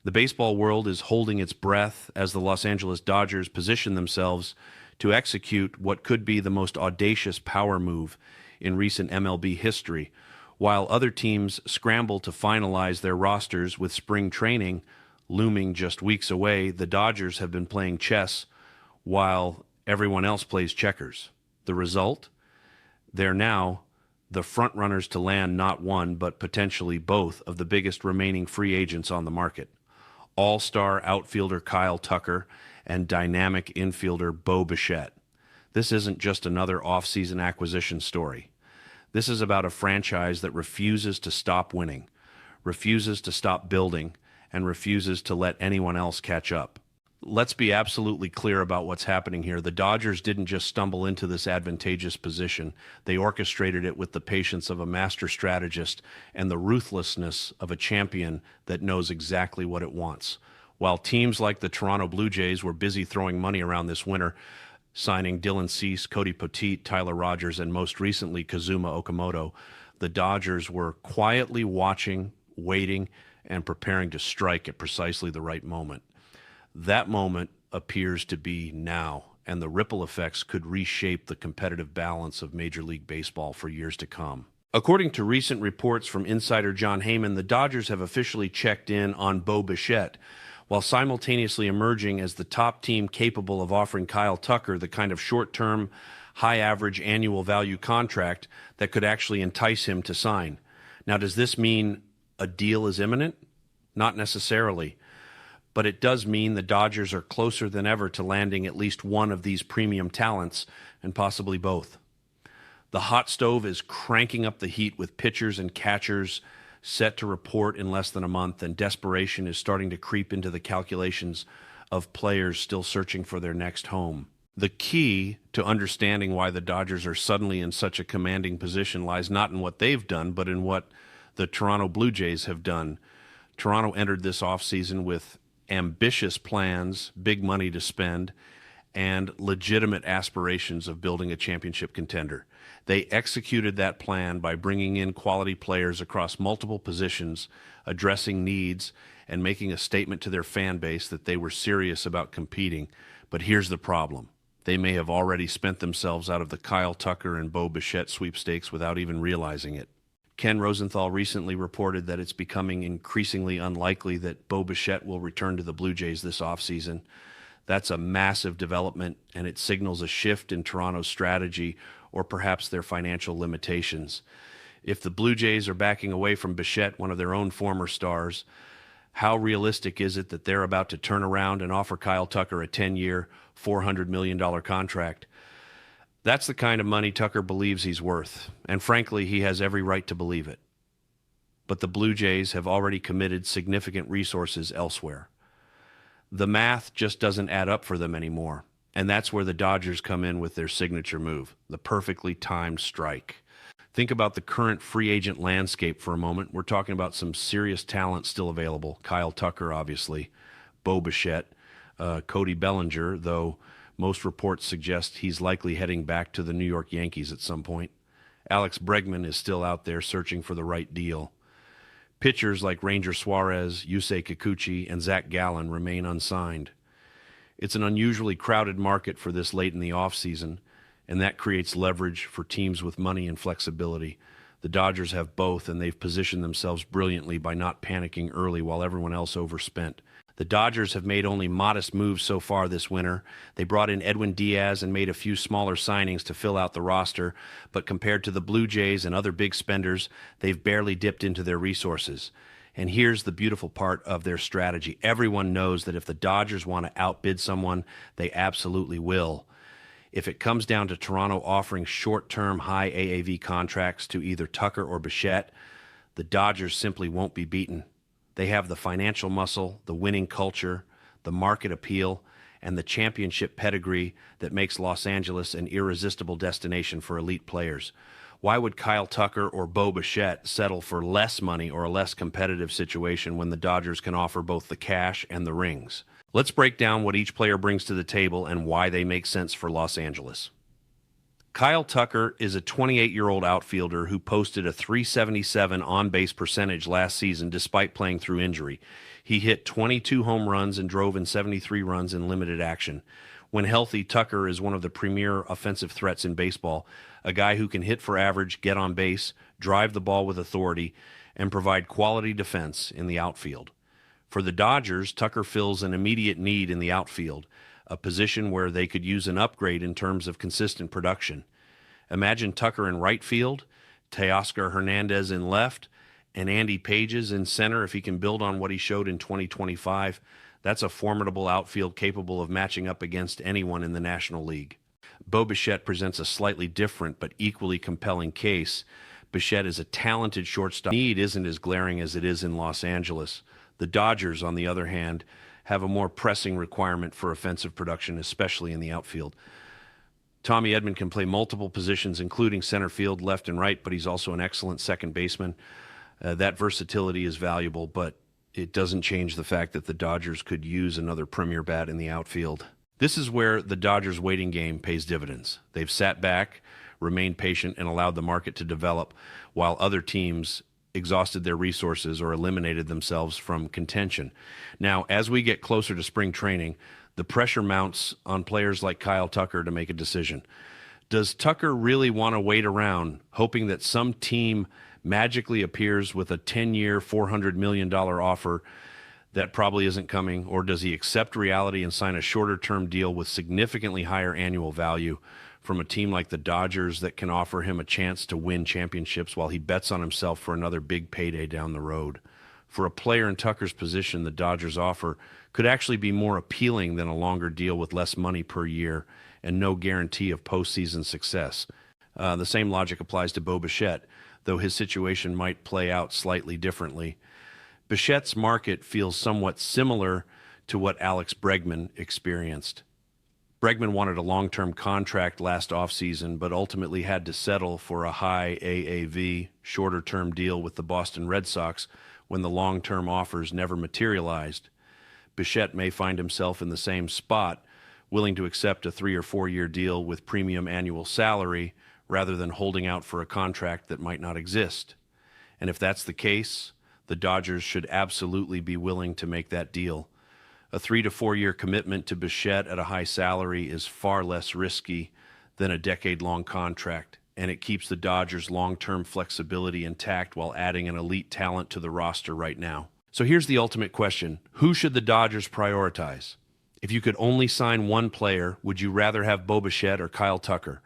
The baseball world is holding its breath as the Los Angeles Dodgers position themselves to execute what could be the most audacious power move in recent MLB history, while other teams scramble to finalize their rosters with spring training looming just weeks away. The Dodgers have been playing chess while everyone else plays checkers. The result? They're now the front-runners to land not one, but potentially both of the biggest remaining free agents on the market. All-star outfielder Kyle Tucker and dynamic infielder Bo Bichette. This isn't just another off-season acquisition story. This is about a franchise that refuses to stop winning, refuses to stop building, and refuses to let anyone else catch up. Let's be absolutely clear about what's happening here. The Dodgers didn't just stumble into this advantageous position. They orchestrated it with the patience of a master strategist and the ruthlessness of a champion that knows exactly what it wants. While teams like the Toronto Blue Jays were busy throwing money around this winter, signing Dylan Cease, Cody Poteet, Tyler Rogers, and most recently Kazuma Okamoto, the Dodgers were quietly watching, waiting, and preparing to strike at precisely the right moment. That moment appears to be now, and the ripple effects could reshape the competitive balance of Major League Baseball for years to come. According to recent reports from insider John Heyman, the Dodgers have officially checked in on Bo Bichette, while simultaneously emerging as the top team capable of offering Kyle Tucker the kind of short-term, high-average annual value contract that could actually entice him to sign. Now, does this mean a deal is imminent? Not necessarily. But it does mean the Dodgers are closer than ever to landing at least one of these premium talents, and possibly both. The hot stove is cranking up the heat with pitchers and catchers set to report in less than a month, and desperation is starting to creep into the calculations of players still searching for their next home. The key to understanding why the Dodgers are suddenly in such a commanding position lies not in what they've done, but in what the Toronto Blue Jays have done. Toronto entered this offseason with ambitious plans, big money to spend, and legitimate aspirations of building a championship contender. They executed that plan by bringing in quality players across multiple positions, addressing needs, and making a statement to their fan base that they were serious about competing. But here's the problem. They may have already spent themselves out of the Kyle Tucker and Bo Bichette sweepstakes without even realizing it. Ken Rosenthal recently reported that it's becoming increasingly unlikely that Bo Bichette will return to the Blue Jays this offseason. That's a massive development, and it signals a shift in Toronto's strategy or perhaps their financial limitations. If the Blue Jays are backing away from Bichette, one of their own former stars, how realistic is it that they're about to turn around and offer Kyle Tucker a 10-year, $400 million contract? That's the kind of money Tucker believes he's worth, and frankly, he has every right to believe it. But the Blue Jays have already committed significant resources elsewhere. The math just doesn't add up for them anymore, and that's where the Dodgers come in with their signature move, the perfectly timed strike. Think about the current free agent landscape for a moment. We're talking about some serious talent still available. Kyle Tucker, obviously, Bo Bichette, Cody Bellinger, though most reports suggest he's likely heading back to the New York Yankees at some point. Alex Bregman is still out there searching for the right deal. Pitchers like Ranger Suarez, Yusei Kikuchi, and Zach Gallen remain unsigned. It's an unusually crowded market for this late in the offseason, and that creates leverage for teams with money and flexibility. The Dodgers have both, and they've positioned themselves brilliantly by not panicking early while everyone else overspent. The Dodgers have made only modest moves so far this winter. They brought in Edwin Díaz and made a few smaller signings to fill out the roster, but compared to the Blue Jays and other big spenders, they've barely dipped into their resources. And here's the beautiful part of their strategy. Everyone knows that if the Dodgers want to outbid someone, they absolutely will. If it comes down to Toronto offering short-term high AAV contracts to either Tucker or Bichette, the Dodgers simply won't be beaten. They have the financial muscle, the winning culture, the market appeal, and the championship pedigree that makes Los Angeles an irresistible destination for elite players. Why would Kyle Tucker or Bo Bichette settle for less money or a less competitive situation when the Dodgers can offer both the cash and the rings? Let's break down what each player brings to the table and why they make sense for Los Angeles. Kyle Tucker is a 28-year-old outfielder who posted a .377 on-base percentage last season despite playing through injury. He hit 22 home runs and drove in 73 runs in limited action. When healthy, Tucker is one of the premier offensive threats in baseball, a guy who can hit for average, get on base, drive the ball with authority, and provide quality defense in the outfield. For the Dodgers, Tucker fills an immediate need in the outfield, a position where they could use an upgrade in terms of consistent production. Imagine Tucker in right field, Teoscar Hernandez in left, and Andy Pages in center if he can build on what he showed in 2025. That's a formidable outfield capable of matching up against anyone in the National League. Bo Bichette presents a slightly different but equally compelling case. Bichette is a talented shortstop. The need isn't as glaring as it is in Los Angeles. The Dodgers, on the other hand, have a more pressing requirement for offensive production, especially in the outfield. Tommy Edman can play multiple positions, including center field, left and right, but he's also an excellent second baseman. That versatility is valuable, but it doesn't change the fact that the Dodgers could use another premier bat in the outfield. This is where the Dodgers' waiting game pays dividends. They've sat back, remained patient, and allowed the market to develop, while other teams exhausted their resources or eliminated themselves from contention. Now, as we get closer to spring training, the pressure mounts on players like Kyle Tucker to make a decision. Does Tucker really want to wait around, hoping that some team magically appears with a 10-year, $400 million offer that probably isn't coming, or does he accept reality and sign a shorter-term deal with significantly higher annual value from a team like the Dodgers that can offer him a chance to win championships while he bets on himself for another big payday down the road? For a player in Tucker's position, the Dodgers' offer could actually be more appealing than a longer deal with less money per year and no guarantee of postseason success. The same logic applies to Bo Bichette, though his situation might play out slightly differently. Bichette's market feels somewhat similar to what Alex Bregman experienced. Bregman wanted a long-term contract last offseason, but ultimately had to settle for a high AAV, shorter-term deal with the Boston Red Sox when the long-term offers never materialized. Bichette may find himself in the same spot, willing to accept a 3 or 4 year deal with premium annual salary rather than holding out for a contract that might not exist. And if that's the case, the Dodgers should absolutely be willing to make that deal. A 3 to 4 year commitment to Bichette at a high salary is far less risky than a decade-long contract, and it keeps the Dodgers' long-term flexibility intact while adding an elite talent to the roster right now. So here's the ultimate question. Who should the Dodgers prioritize? If you could only sign one player, would you rather have Bo Bichette or Kyle Tucker?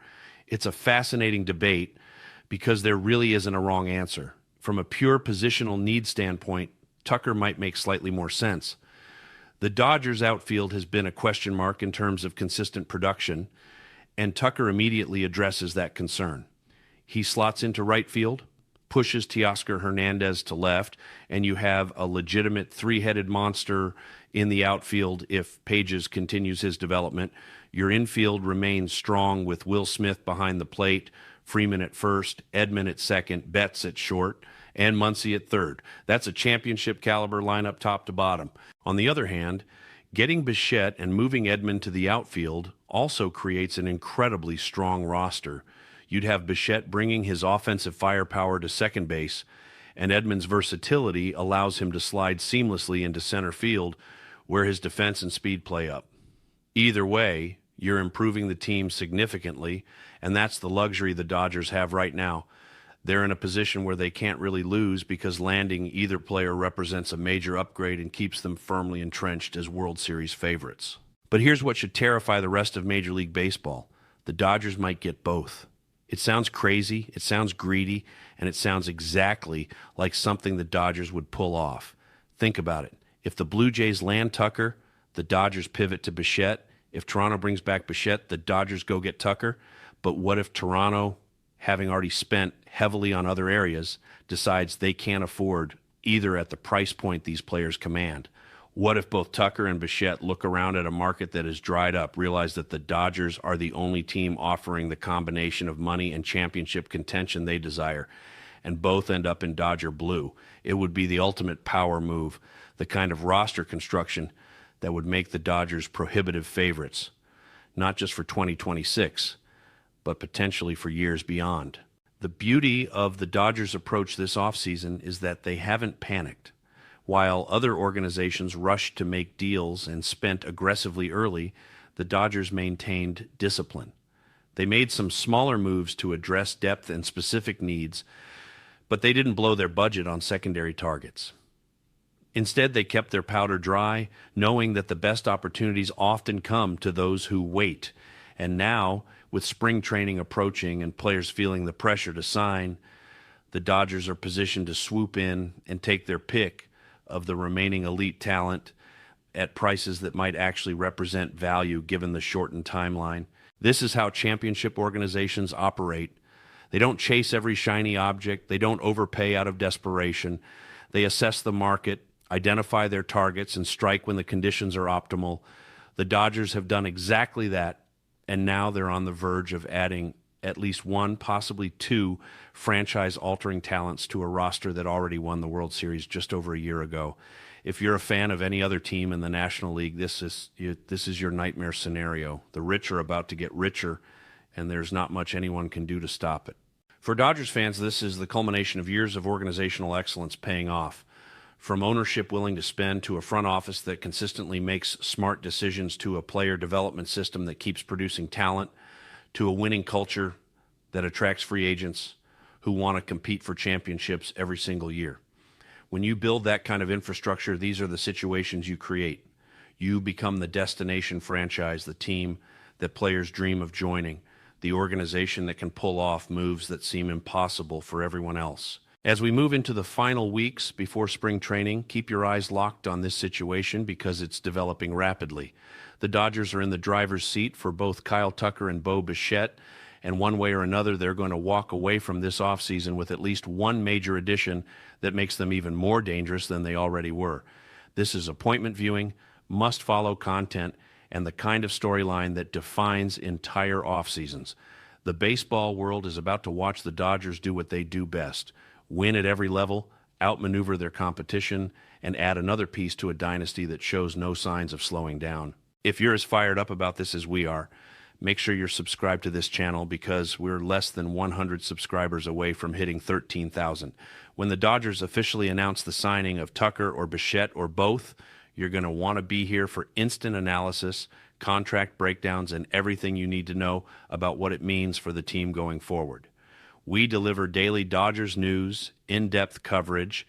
It's a fascinating debate because there really isn't a wrong answer. From a pure positional need standpoint, Tucker might make slightly more sense. The Dodgers' outfield has been a question mark in terms of consistent production, and Tucker immediately addresses that concern. He slots into right field, pushes Teoscar Hernandez to left, and you have a legitimate three-headed monster in the outfield if Pages continues his development. Your infield remains strong with Will Smith behind the plate, Freeman at first, Edman at second, Betts at short, and Muncy at third. That's a championship caliber lineup top to bottom. On the other hand, getting Bichette and moving Edman to the outfield also creates an incredibly strong roster. You'd have Bichette bringing his offensive firepower to second base, and Edman's versatility allows him to slide seamlessly into center field, where his defense and speed play up. Either way, you're improving the team significantly, and that's the luxury the Dodgers have right now. They're in a position where they can't really lose because landing either player represents a major upgrade and keeps them firmly entrenched as World Series favorites. But here's what should terrify the rest of Major League Baseball. The Dodgers might get both. It sounds crazy, it sounds greedy, and it sounds exactly like something the Dodgers would pull off. Think about it. If the Blue Jays land Tucker, the Dodgers pivot to Bichette. If Toronto brings back Bichette, the Dodgers go get Tucker. But what if Toronto, having already spent heavily on other areas, decides they can't afford either at the price point these players command? What if both Tucker and Bichette look around at a market that is dried up, realize that the Dodgers are the only team offering the combination of money and championship contention they desire, and both end up in Dodger blue? It would be the ultimate power move, the kind of roster construction that would make the Dodgers prohibitive favorites, not just for 2026, but potentially for years beyond. The beauty of the Dodgers' approach this offseason is that they haven't panicked. While other organizations rushed to make deals and spent aggressively early, the Dodgers maintained discipline. They made some smaller moves to address depth and specific needs, but they didn't blow their budget on secondary targets. Instead, they kept their powder dry, knowing that the best opportunities often come to those who wait. And now, with spring training approaching and players feeling the pressure to sign, the Dodgers are positioned to swoop in and take their pick of the remaining elite talent at prices that might actually represent value given the shortened timeline. This is how championship organizations operate. They don't chase every shiny object. They don't overpay out of desperation. They assess the market, identify their targets, and strike when the conditions are optimal. The Dodgers have done exactly that, and now they're on the verge of adding at least one, possibly two, franchise-altering talents to a roster that already won the World Series just over a year ago. If you're a fan of any other team in the National League, this is your nightmare scenario. The rich are about to get richer, and there's not much anyone can do to stop it. For Dodgers fans, this is the culmination of years of organizational excellence paying off. From ownership willing to spend to a front office that consistently makes smart decisions to a player development system that keeps producing talent to a winning culture that attracts free agents who want to compete for championships every single year. When you build that kind of infrastructure, these are the situations you create. You become the destination franchise, the team that players dream of joining, the organization that can pull off moves that seem impossible for everyone else. As we move into the final weeks before spring training, keep your eyes locked on this situation because it's developing rapidly. The Dodgers are in the driver's seat for both Kyle Tucker and Bo Bichette, and one way or another, they're going to walk away from this offseason with at least one major addition that makes them even more dangerous than they already were. This is appointment viewing, must-follow content, and the kind of storyline that defines entire offseasons. The baseball world is about to watch the Dodgers do what they do best: win at every level, outmaneuver their competition, and add another piece to a dynasty that shows no signs of slowing down. If you're as fired up about this as we are, make sure you're subscribed to this channel because we're less than 100 subscribers away from hitting 13,000. When the Dodgers officially announce the signing of Tucker or Bichette or both, you're going to want to be here for instant analysis, contract breakdowns, and everything you need to know about what it means for the team going forward. We deliver daily Dodgers news, in-depth coverage,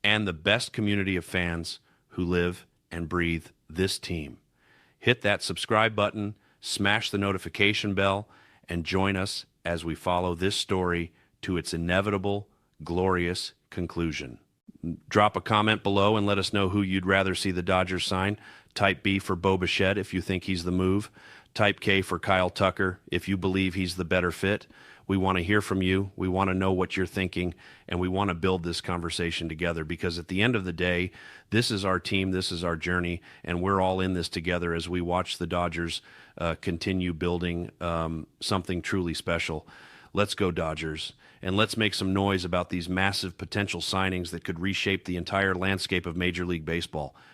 and the best community of fans who live and breathe this team. Hit that subscribe button, smash the notification bell, and join us as we follow this story to its inevitable, glorious conclusion. Drop a comment below and let us know who you'd rather see the Dodgers sign. Type B for Bo Bichette if you think he's the move. Type K for Kyle Tucker if you believe he's the better fit. We want to hear from you. We want to know what you're thinking, and we want to build this conversation together because at the end of the day, this is our team, this is our journey, and we're all in this together as we watch the Dodgers continue building something truly special. Let's go Dodgers, and let's make some noise about these massive potential signings that could reshape the entire landscape of Major League Baseball.